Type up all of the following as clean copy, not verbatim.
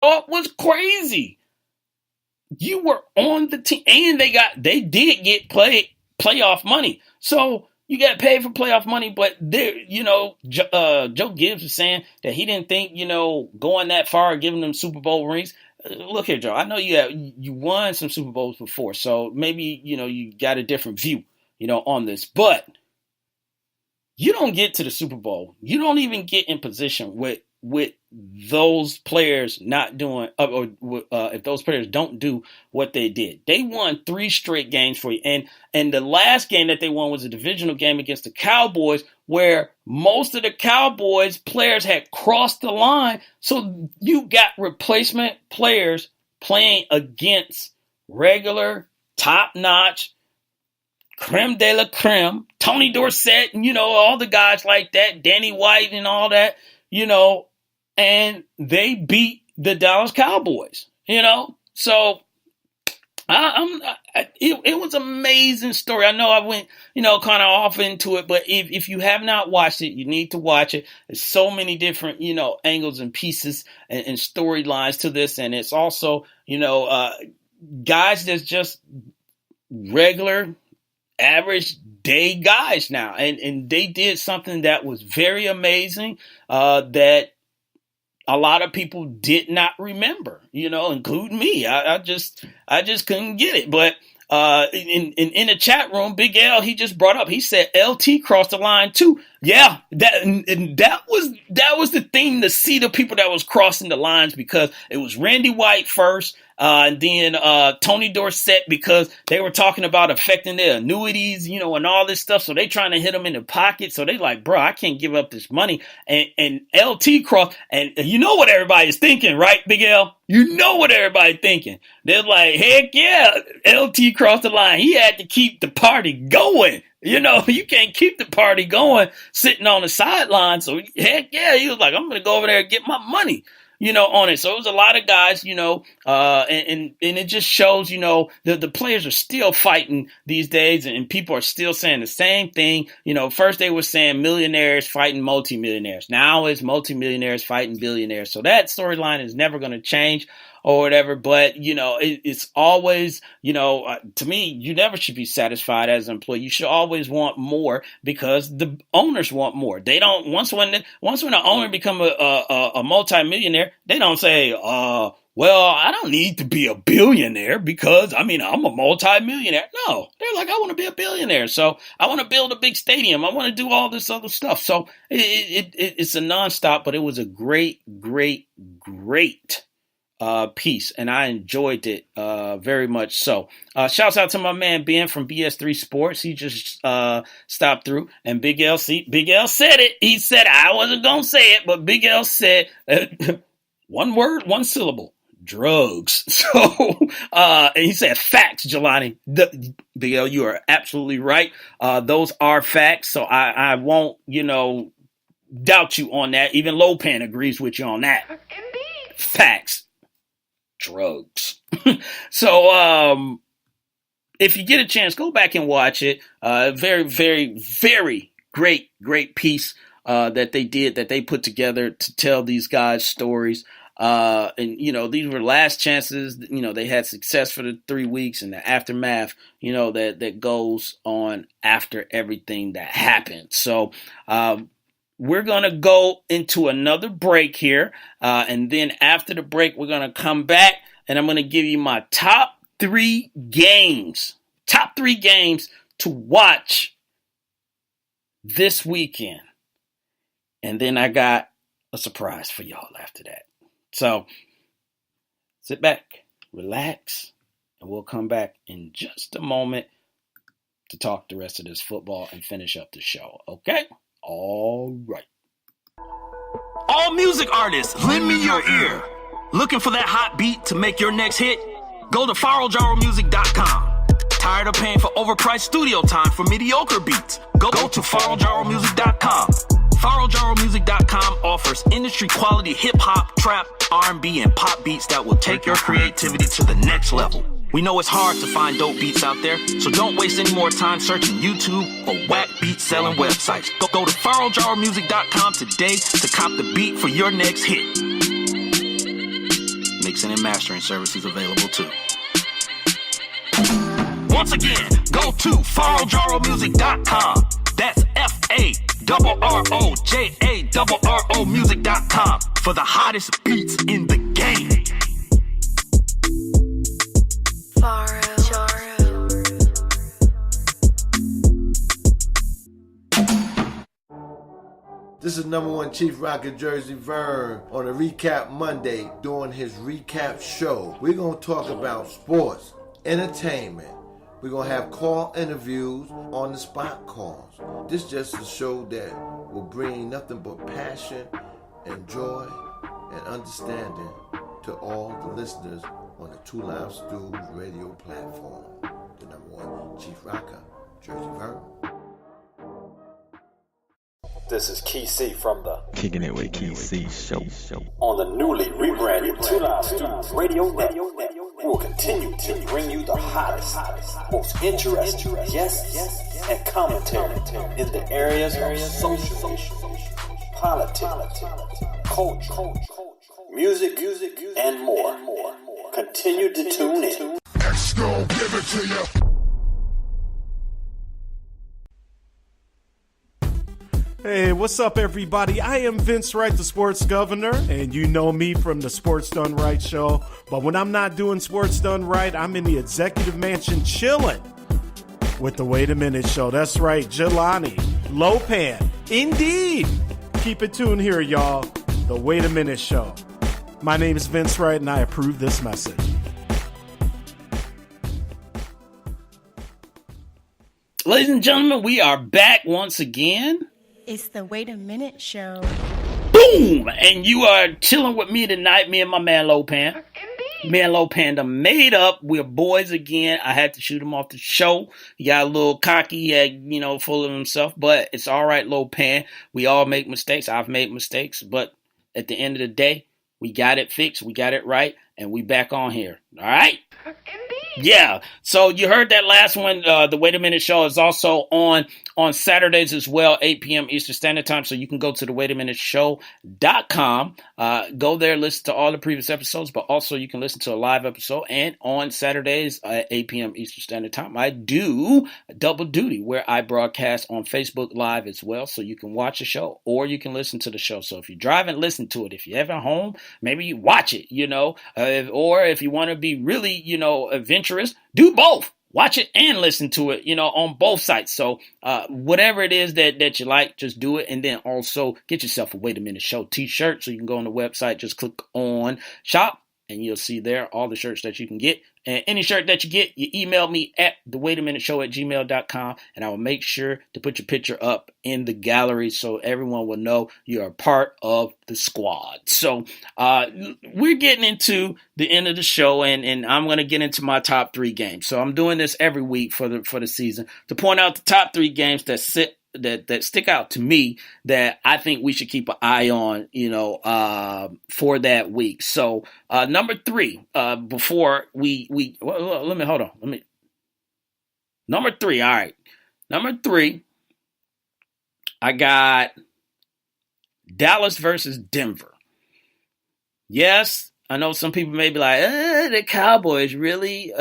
It was crazy. You were on the team, and they did get playoff money. So you got paid for playoff money, but there, Joe Gibbs was saying that he didn't think, going that far, giving them Super Bowl rings. Look here, Joe. I know you won some Super Bowls before, so maybe you got a different view, on this. But you don't get to the Super Bowl. You don't even get in position with those players not doing, or if those players don't do what they did. They won 3 straight games for you, and the last game that they won was a divisional game against the Cowboys, where most of the Cowboys players had crossed the line. So you got replacement players playing against regular, top-notch, creme de la creme, Tony Dorsett, and all the guys like that, Danny White and all that, and they beat the Dallas Cowboys, So it was an amazing story. I know I went, kind of off into it, but if you have not watched it, you need to watch it. There's so many different, angles and pieces and storylines to this, and it's also, guys that's just regular, average day guys now, and they did something that was very amazing, that a lot of people did not remember, including me. I just couldn't get it. But in the chat room, Big L, he just brought up, he said LT crossed the line too. Yeah, that was the thing to see the people that was crossing the lines, because it was Randy White first, and then Tony Dorsett, because they were talking about affecting their annuities, and all this stuff. So they trying to hit them in the pocket. So they like, bro, I can't give up this money. And LT crossed, and you know what everybody's thinking, right, Big L? You know what everybody's thinking. They're like, heck yeah, LT crossed the line. He had to keep the party going. You can't keep the party going sitting on the sideline. So heck yeah, he was like, I'm going to go over there and get my money, on it. So it was a lot of guys, and it just shows, the players are still fighting these days, and people are still saying the same thing. First they were saying millionaires fighting multimillionaires. Now it's multimillionaires fighting billionaires. So that storyline is never going to change or whatever. But, it's always, to me, you never should be satisfied as an employee. You should always want more, because the owners want more. They don't, once when the owner become a multimillionaire, they don't say, well, I don't need to be a billionaire because, I'm a multimillionaire. No, they're like, I want to be a billionaire. So I want to build a big stadium. I want to do all this other stuff. So it's a nonstop, but it was a great, great, great piece, and I enjoyed it very much so. Shouts out to my man Ben from BS3 Sports. He just stopped through, and Big L said it. He said, I wasn't gonna say it, but Big L said one word, one syllable: drugs. So and he said facts, Jelani. Big L, you are absolutely right. Those are facts, so I won't doubt you on that. Even Lopan agrees with you on that. Indeed. Facts. Drugs. So if you get a chance, go back and watch it. Very, very, very great piece that they put together to tell these guys stories. And these were last chances. They had success for the 3 weeks, and the aftermath, that goes on after everything that happened. So we're going to go into another break here. And then after the break, we're going to come back, and I'm going to give you my top 3 games to watch this weekend. And then I got a surprise for y'all after that. So sit back, relax, and we'll come back in just a moment to talk the rest of this football and finish up the show. Okay? All right. All music artists, lend me your ear. Looking for that hot beat to make your next hit? Go to farrelljaromusic.com. Tired of paying for overpriced studio time for mediocre beats? Go to farrelljaromusic.com. farrelljaromusic.com offers industry quality hip-hop, trap, R&B, and pop beats that will take your creativity to the next level. We know it's hard to find dope beats out there, so don't waste any more time searching YouTube or whack beat selling websites. Go to farrelljaromusic.com today to cop the beat for your next hit. mixing and mastering services available too. Once again, go to farrowjaromusic.com. That's FARROJARRO music.com for the hottest beats in the game. This is number one Chief Rocker Jersey Vern on a Recap Monday doing his recap show. We're going to talk about sports, entertainment. We're going to have call interviews, on the spot calls. This is just a show that will bring nothing but passion and joy and understanding to all the listeners on the Two Live Stews radio platform. The number one Chief Rocker Jersey Vern. This is Key C from the Kicking It With Key C show. On the newly rebranded Two Live Stews Radio Network. We will continue to bring you the hottest, most interesting guests and commentary in the areas of social, politics, culture, music, and more. Continue to tune in. X gon' give it to you. Hey, what's up, everybody? I am Vince Wright, the sports governor, and you know me from the Sports Done Right show. But when I'm not doing Sports Done Right, I'm in the executive mansion chilling with the Wait a Minute show. That's right, Jelani Lopan. Indeed. Keep it tuned here, y'all. The Wait a Minute show. My name is Vince Wright, and I approve this message. Ladies and gentlemen, we are back once again. It's the Wait a Minute show. Boom! And you are chilling with me tonight, me and my man Lopan. Me and Lopan done made up. We're boys again. I had to shoot him off the show. He got a little cocky, full of himself. But it's all right, Lopan. We all make mistakes. I've made mistakes. But at the end of the day, we got it fixed. We got it right. And we back on here. All right? Yeah, so you heard that last one. The Wait a Minute show is also on Saturdays as well, 8 p.m. Eastern Standard Time. So you can go to the waitaminuteshow.com. Go there, listen to all the previous episodes, but also you can listen to a live episode. And on Saturdays at 8 p.m. Eastern Standard Time, I do double duty where I broadcast on Facebook Live as well. So you can watch the show or you can listen to the show. So if you're driving, listen to it. If you're ever home, maybe you watch it, or if you want to be really, adventurous, do both. Watch it and listen to it, on both sites. So whatever it is that you like, just do it. And then also get yourself a Wait a Minute Show t-shirt. So you can go on the website, just click on shop, and you'll see there all the shirts that you can get. And any shirt that you get, you email me at thewaitaminuteshow@gmail.com, and I will make sure to put your picture up in the gallery so everyone will know you're a part of the squad. So we're getting into the end of the show, and I'm going to get into my top 3 games. So I'm doing this every week for the season to point out the top 3 games that stick out to me that I think we should keep an eye on, for that week. So number 3, before let me hold on. Number 3. All right. Number 3, I got Dallas versus Denver. Yes, I know some people may be like, the Cowboys, really?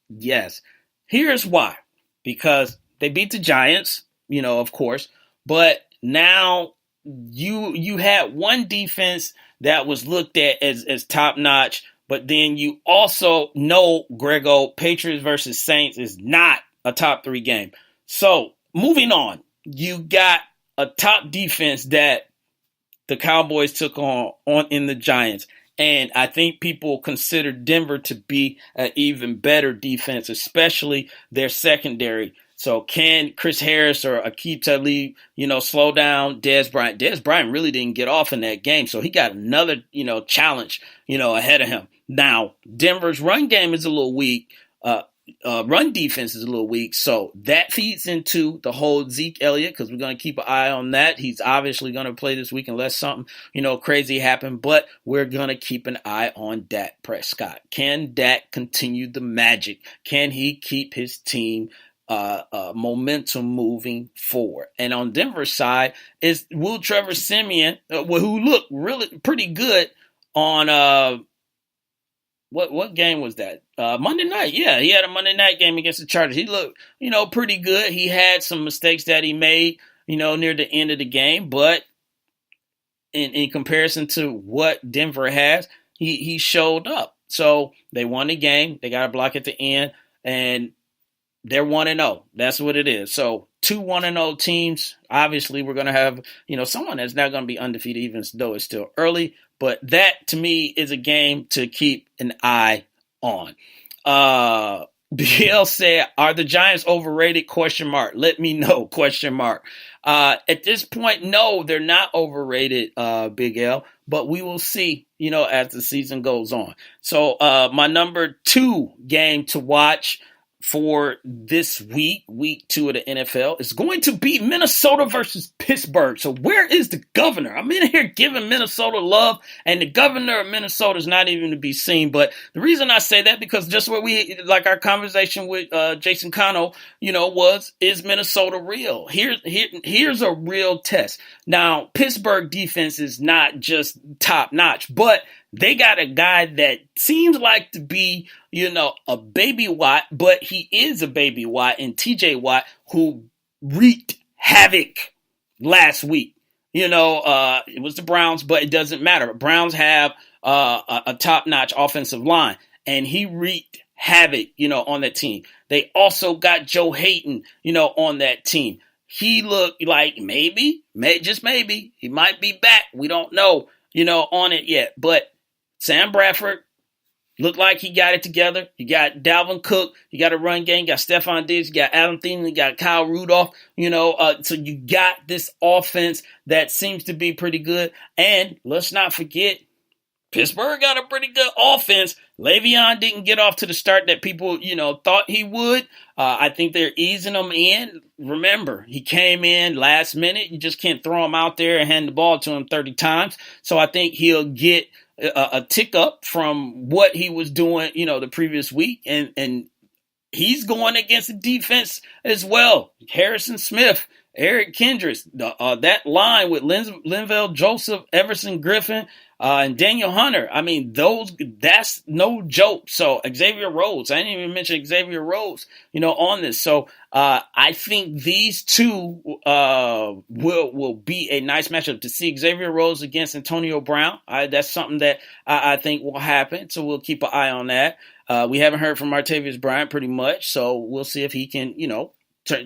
Yes. Here's why. Because they beat the Giants, of course. But now you had one defense that was looked at as top-notch. But then you also know, Grego, Patriots versus Saints is not a top 3 game. So moving on, you got a top defense that the Cowboys took on in the Giants. And I think people consider Denver to be an even better defense, especially their secondary. So can Chris Harris or Aqib Talib, slow down Dez Bryant? Dez Bryant really didn't get off in that game, so he got another, challenge, ahead of him. Now, Denver's run game is a little weak. Run defense is a little weak, so that feeds into the whole Zeke Elliott, because we're going to keep an eye on that. He's obviously going to play this week unless something, crazy happen, but we're going to keep an eye on Dak Prescott. Can Dak continue the magic? Can he keep his team momentum moving forward? And on Denver's side is Will Trevor Siemian, who looked really pretty good on what game was that? Monday night. Yeah, he had a Monday night game against the Chargers. He looked, pretty good. He had some mistakes that he made, near the end of the game, but in comparison to what Denver has, he showed up. So they won the game. They got a block at the end, and they're 1-0. That's what it is. So 2 1-0 teams. Obviously, we're going to have, someone that's not going to be undefeated, even though it's still early. But that, to me, is a game to keep an eye on. BL said, are the Giants overrated? ? Let me know, ? At this point, no, they're not overrated, Big L. But we will see, as the season goes on. So my number 2 game to watch for this week 2 of the NFL, is going to be Minnesota versus Pittsburgh. So where is the governor? I'm in here giving Minnesota love, and the governor of Minnesota is not even to be seen. But the reason I say that, because just what our conversation with Jason Cano, is Minnesota real? Here's a real test. Now, Pittsburgh defense is not just top notch, but they got a guy that seems like to be, a baby Watt, but he is a baby Watt, and TJ Watt, who wreaked havoc last week. It was the Browns, but it doesn't matter. Browns have a top-notch offensive line, and he wreaked havoc, on that team. They also got Joe Hayden, on that team. He looked like just maybe, he might be back. We don't know, on it yet. But Sam Bradford looked like he got it together. You got Dalvin Cook. You got a run game. You got Stephon Diggs. You got Adam Thielen. You got Kyle Rudolph. So you got this offense that seems to be pretty good. And let's not forget, Pittsburgh got a pretty good offense. Le'Veon didn't get off to the start that people, thought he would. I think they're easing him in. Remember, he came in last minute. You just can't throw him out there and hand the ball to him 30 times. So I think he'll get a tick up from what he was doing, the previous week. And he's going against the defense as well. Harrison Smith, Eric Kendricks, that line with Linval Joseph, Everson Griffin, and Daniel Hunter. I mean, that's no joke. So Xavier Rhodes, I didn't even mention Xavier Rhodes, on this. So I think these two will be a nice matchup. To see Xavier Rhodes against Antonio Brown, that's something that I think will happen. So we'll keep an eye on that. We haven't heard from Martavius Bryant pretty much, so we'll see if he can,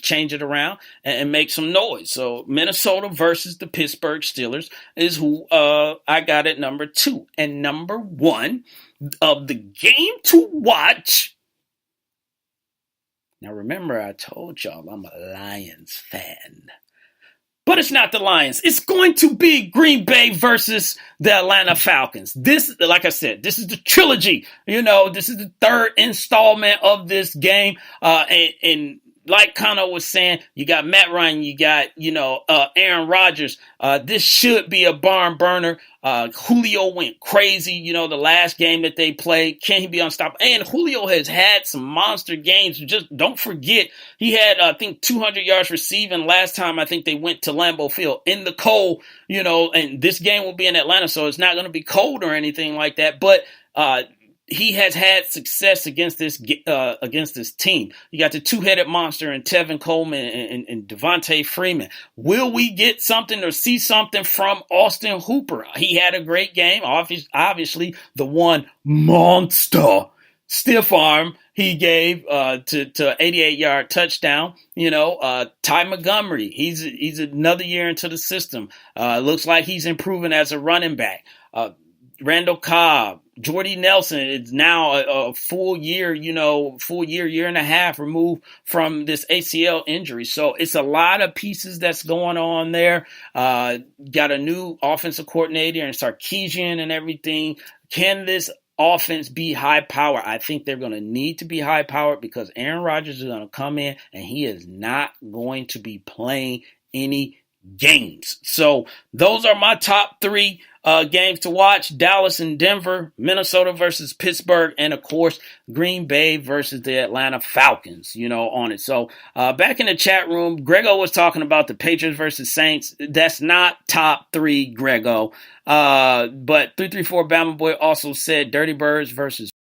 change it around and make some noise. So Minnesota versus the Pittsburgh Steelers is who I got at number 2. And number 1 of the game to watch. Now remember, I told y'all I'm a Lions fan. But it's not the Lions. It's going to be Green Bay versus the Atlanta Falcons. This, like I said, this is the trilogy. This is the 3rd installment of this game. And like Kano was saying, you got Matt Ryan, you got, Aaron Rodgers. This should be a barn burner. Julio went crazy, the last game that they played. Can he be unstoppable? And Julio has had some monster games. Just don't forget, he had, I think, 200 yards receiving last time I think they went to Lambeau Field in the cold, and this game will be in Atlanta, so it's not going to be cold or anything like that. But, he has had success against this team. You got the 2-headed monster in Tevin Coleman and Devontae Freeman. Will we get something or see something from Austin Hooper? He had a great game. Obviously, the one monster stiff arm he gave to 88-yard touchdown. Ty Montgomery, he's another year into the system. Looks like he's improving as a running back. Randall Cobb, Jordy Nelson is now a full year, year and a half removed from this ACL injury. So it's a lot of pieces that's going on there. Got a new offensive coordinator and Sarkisian and everything. Can this offense be high power? I think they're going to need to be high powered because Aaron Rodgers is going to come in and he is not going to be playing any games. So those are my top 3 games to watch: Dallas and Denver, Minnesota versus Pittsburgh, and of course Green Bay versus the Atlanta Falcons, on it. So back in the chat room, Grego was talking about the Patriots versus Saints. That's not top 3, Grego. But 334 Bama Boy also said Dirty Birds versus